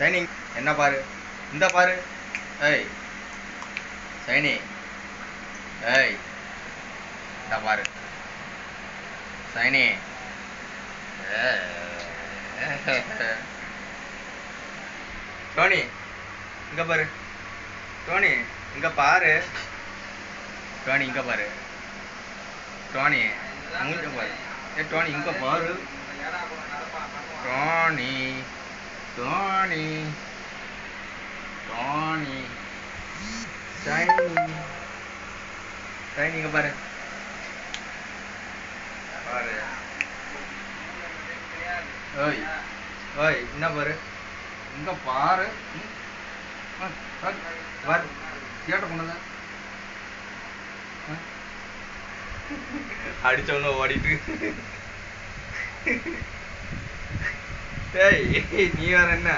சைனி என்ன பாரு, இந்த பாரு. ஏய் சைனி, ஏய் இந்த பாரு சைனி. டோனி இங்க பாரு, டோனி இங்க பாரு, டோனி இங்க பாரு, டோனி மூஞ்ச பாரு. ஏ டோனி இங்க பாரு, டோனி டோனி டோனி சைனி, சைனி இங்க பாரு, பாரு. ஓய் ஓய் என்ன பாரு, இங்க பாரு. பாரு கேட்ட பொண்ணுங்க அடிச்சவன ஓடிட்டு. டேய் நீ வேற என்ன